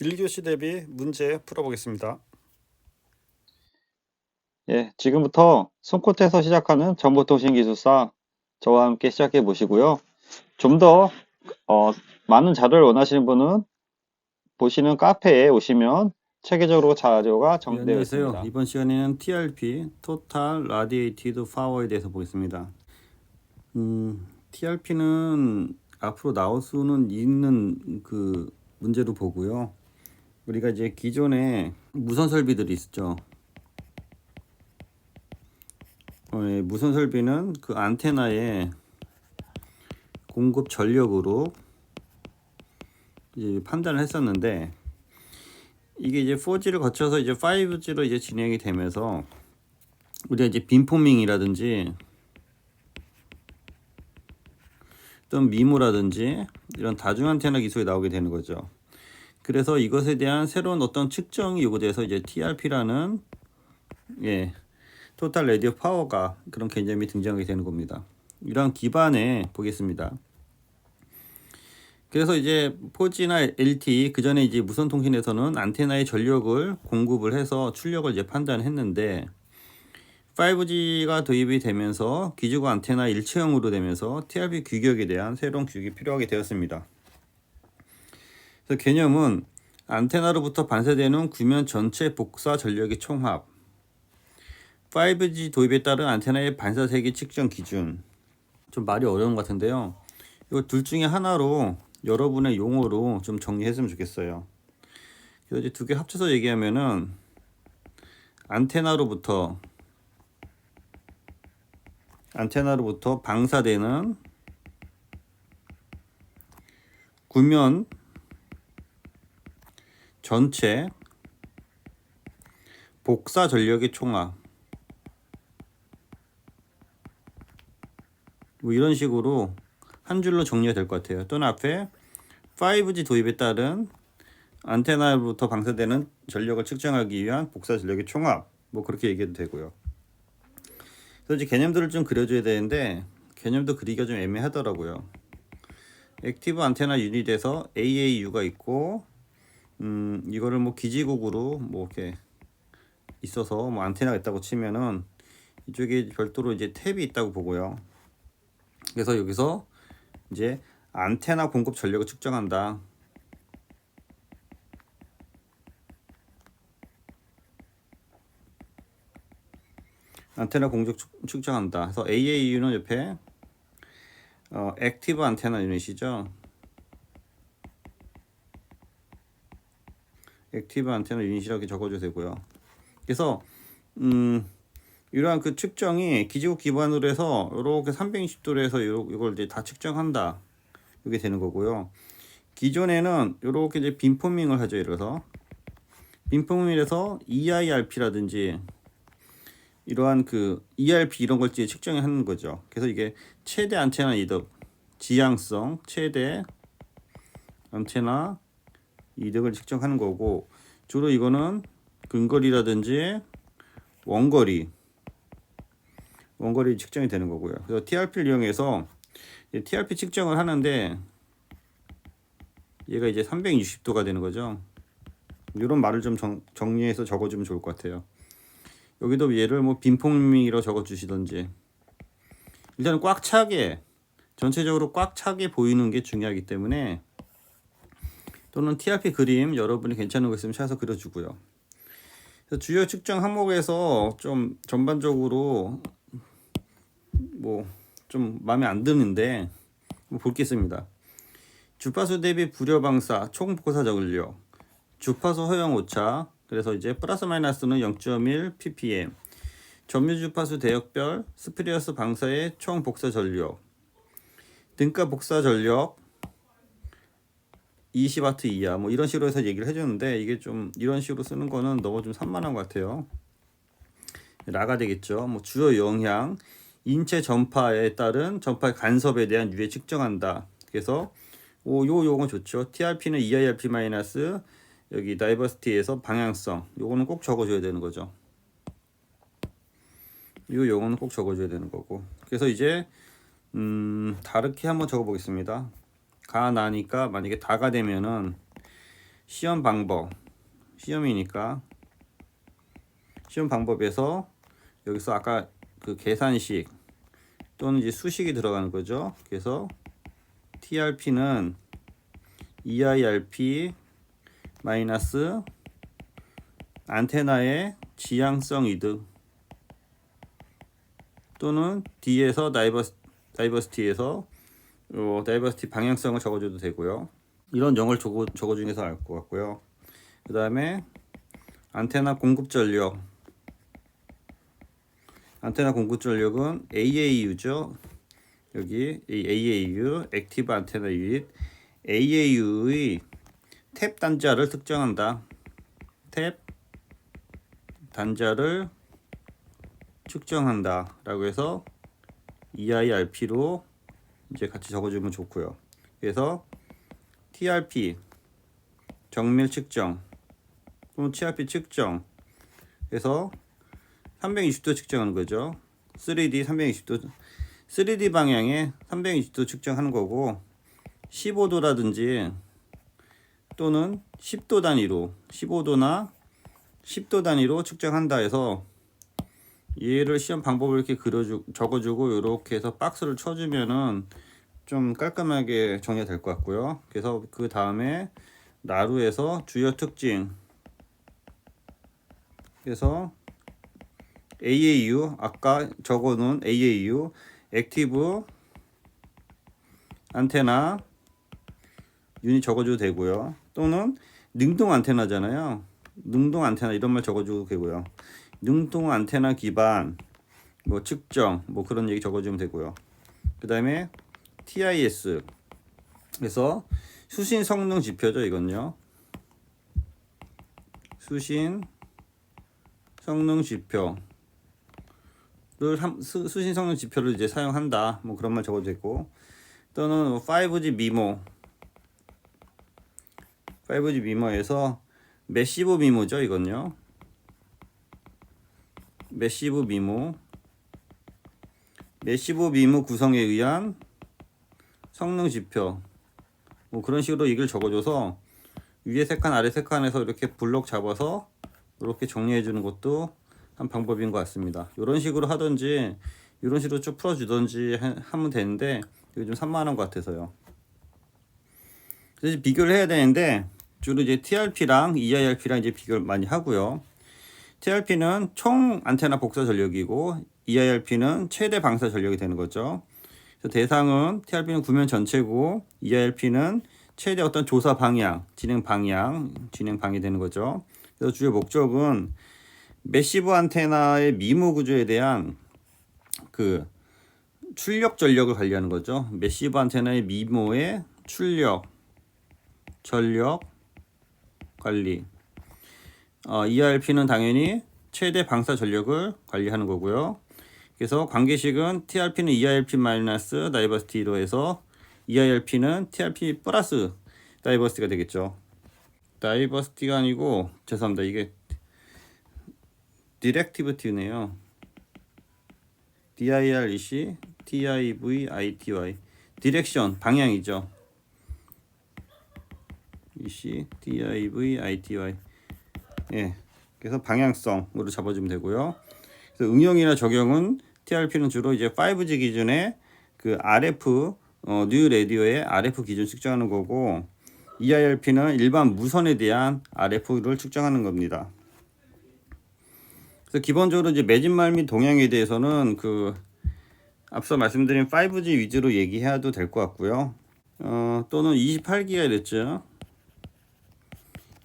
1교시 대비 문제 풀어보겠습니다. 예, 지금부터 손끝에서 시작하는 정보통신기술사 저와 함께 시작해 보시고요. 좀 더 많은 자료를 원하시는 분은 보시는 카페에 오시면 체계적으로 자료가 네, 정리되어 안녕하세요. 있습니다. 이번 시간에는 TRP, Total Radiated Power에 대해서 보겠습니다. TRP는 앞으로 나올 수는 있는 그 문제로 보고요. 우리가 이제 기존에 무선 설비들이 있죠. 예, 무선 설비는 그 안테나에 공급 전력으로 이제 판단을 했었는데, 이게 이제 4G를 거쳐서 이제 5G로 이제 진행이 되면서 우리가 이제 빔포밍이라든지 또는 미모라든지 이런 다중 안테나 기술이 나오게 되는 거죠. 그래서 이것에 대한 새로운 어떤 측정이 요구돼서 이제 TRP라는 토탈 라디오 파워가 그런 개념이 등장하게 되는 겁니다. 이런 기반에 보겠습니다. 그래서 이제 4G나 LTE 그 전에 이제 무선 통신에서는 안테나의 전력을 공급을 해서 출력을 이제 판단했는데 5G가 도입이 되면서 기지국 안테나 일체형으로 되면서 TRP 규격에 대한 새로운 규격이 필요하게 되었습니다. 그래서 개념은 안테나로부터 반사되는 구면 전체 복사 전력의 총합, 5G 도입에 따른 안테나의 반사 세기 측정 기준. 좀 말이 어려운 것 같은데요. 이거 둘 중에 하나로 여러분의 용어로 좀 정리했으면 좋겠어요. 그래서 이제 두 개 합쳐서 얘기하면은 안테나로부터 방사되는 구면 전체 복사 전력의 총합, 뭐 이런 식으로 한 줄로 정리가 될 것 같아요. 또는 앞에 5G 도입에 따른 안테나로부터 방사되는 전력을 측정하기 위한 복사 전력의 총합, 뭐 그렇게 얘기해도 되고요. 그래서 이제 개념들을 좀 그려줘야 되는데 개념도 그리기가 좀 애매하더라고요. 액티브 안테나 유닛에서 AAU가 있고 이거를 뭐 기지국으로 뭐 이렇게 있어서 뭐 안테나가 있다고 치면은 이쪽에 별도로 이제 탭이 있다고 보고요. 그래서 여기서 이제 안테나 공급 전력을 측정한다. 안테나 공급 측정한다. 그래서 AAU는 옆에 액티브 안테나 유닛이죠. 액티브 안테나 유닛이라고 적어줘도 되고요. 그래서 이러한 그 측정이 기지국 기반으로 해서 이렇게 360도로 해서 이걸 이제 다 측정한다. 이게 되는 거고요. 기존에는 이렇게 이제 빔포밍을 하죠. 예를 들어서 빔포밍에서 EIRP라든지 이러한 그 ERP 이런 걸 이제 측정하는 거죠. 그래서 이게 최대 안테나 이득, 지향성, 최대 안테나 이득을 측정하는 거고, 주로 이거는 근거리라든지 원거리 측정이 되는 거고요. 그래서 TRP를 이용해서 TRP 측정을 하는데 얘가 이제 360도가 되는 거죠. 이런 말을 좀 정리해서 적어주면 좋을 것 같아요. 여기도 얘를 뭐 빈폼미로 적어주시던지, 일단 꽉 차게, 전체적으로 꽉 차게 보이는 게 중요하기 때문에, 또는 TRP 그림 여러분이 괜찮은 거 있으면 찾아서 그려주고요. 주요 측정 항목에서 좀 전반적으로 뭐 좀 마음에 안 드는데 볼겠습니다. 주파수 대비 불여 방사 총 복사 전력, 주파수 허용 오차, 그래서 이제 플러스 마이너스는 0.1 ppm, 점유 주파수 대역별 스피리어스 방사의 총 복사 전력, 등가 복사 전력 20W 이하, 뭐 이런 식으로 해서 얘기를 해주는데, 이게 좀 이런 식으로 쓰는 거는 너무 좀 산만한 것 같아요. 라가 되겠죠. 뭐 주요 영향, 인체 전파에 따른 전파 간섭에 대한 유해 측정한다. 그래서 요 용어 좋죠. TRP는 EIRP 마이너스 여기 다이버시티에서 방향성, 요거는 꼭 적어줘야 되는 거죠. 요 용어는 꼭 적어줘야 되는 거고. 그래서 이제 다르게 한번 적어보겠습니다. 가 나니까 만약에 다가 되면은 시험 방법, 시험이니까 시험 방법에서 여기서 아까 그 계산식 또는 이제 수식이 들어가는 거죠. 그래서 TRP는 EIRP 마이너스 안테나의 지향성 이득 또는 D에서 다이버시티에서 다이버시티 방향성을 적어줘도 되고요. 이런 영어를 적어주는 게 더 나을 것 같고요. 그 다음에 안테나 공급 전력. 안테나 공급 전력은 AAU죠. 여기 AAU, 액티브 안테나 유닛. AAU의 탭 단자를 특정한다. 탭 단자를 측정한다 라고 해서 EIRP로 이제 같이 적어주면 좋고요. 그래서 TRP 정밀 측정 또는 TRP 측정 그래서 320도 측정하는 거죠. 3D 320도 3D 방향에 320도 측정하는 거고 15도라든지 또는 10도 단위로 15도나 10도 단위로 측정한다 해서 얘를 시험 방법을 이렇게 적어주고 이렇게 해서 박스를 쳐주면은 좀 깔끔하게 정리가 될 것 같고요. 그래서 그 다음에 나루에서 주요 특징 그래서 AAU 아까 적어놓은 AAU 액티브 안테나 유닛 적어줘도 되고요. 또는 능동 안테나잖아요. 능동 안테나 이런 말 적어줘도 되고요. 능동 안테나 기반 뭐 측정 뭐 그런 얘기 적어주면 되고요. 그 다음에 TIS 그래서 수신 성능 지표죠. 이건요. 수신 성능 지표를 수신 성능 지표를 이제 사용한다. 뭐 그런 말 적어도 되고 또는 5G 미모 5G 미모에서 매시브 미모죠. 이건요. 매시브 미모 구성에 의한 성능 지표 뭐 그런 식으로 이걸 적어줘서 위에 세 칸 아래 세 칸에서 이렇게 블록 잡아서 이렇게 정리해 주는 것도 한 방법인 것 같습니다. 이런 식으로 하든지 이런 식으로 쭉 풀어주든지 하면 되는데 이거 좀 산만한 것 같아서요. 그래서 비교를 해야 되는데 주로 이제 TRP랑 EIRP랑 이제 비교를 많이 하고요. TRP는 총 안테나 복사 전력이고 EIRP는 최대 방사 전력이 되는 거죠. 그래서 대상은 TRP는 구면 전체고 EIRP는 최대 어떤 조사 방향, 진행 방이 되는 거죠. 그래서 주요 목적은 매시브 안테나의 미모 구조에 대한 그 출력 전력을 관리하는 거죠. 매시브 안테나의 미모의 출력 전력 관리. EIRP는 당연히 최대 방사 전력을 관리하는 거고요. 그래서 관계식은 TRP는 EIRP 마이너스 다이버시티로 해서 EIRP는 TRP 플러스 다이버시티가 되겠죠. 다이버시티가 아니고 죄송합니다. 이게 디렉티비티네요. DIREC TIVITY 디렉션 방향이죠. EC DIVITY 예. 그래서 방향성으로 잡아주면 되고요. 그래서 응용이나 적용은 TRP는 주로 이제 5G 기준의 그 RF 뉴 라디오의 RF 기준 측정하는 거고 EIRP는 일반 무선에 대한 RF를 측정하는 겁니다. 그래서 기본적으로 이제 매진말 및 동향에 대해서는 그 앞서 말씀드린 5G 위주로 얘기해도 될 것 같고요. 또는 28GHz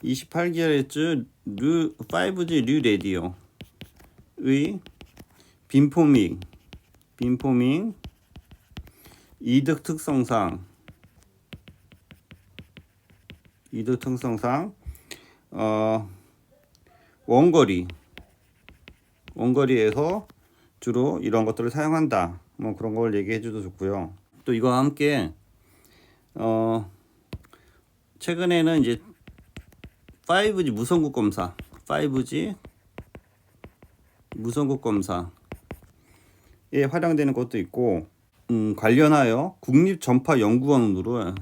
28GHz 5G 뉴 라디오의 빔포밍 이득 특성상 원거리에서 주로 이런 것들을 사용한다. 뭐 그런 걸 얘기해 줘도 좋고요. 또 이거와 함께 최근에는 이제 5G 무선국 검사 5G 무선국 검사에 활용되는 것도 있고 관련하여 국립전파연구원으로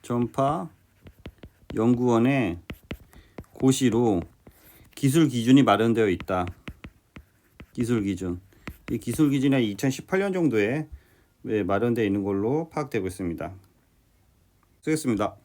전파 연구원의 고시로 기술 기준이 마련되어 있다. 기술 기준. 이 기술 기준이 2018년 정도에 마련되어 있는 걸로 파악되고 있습니다. 쓰겠습니다.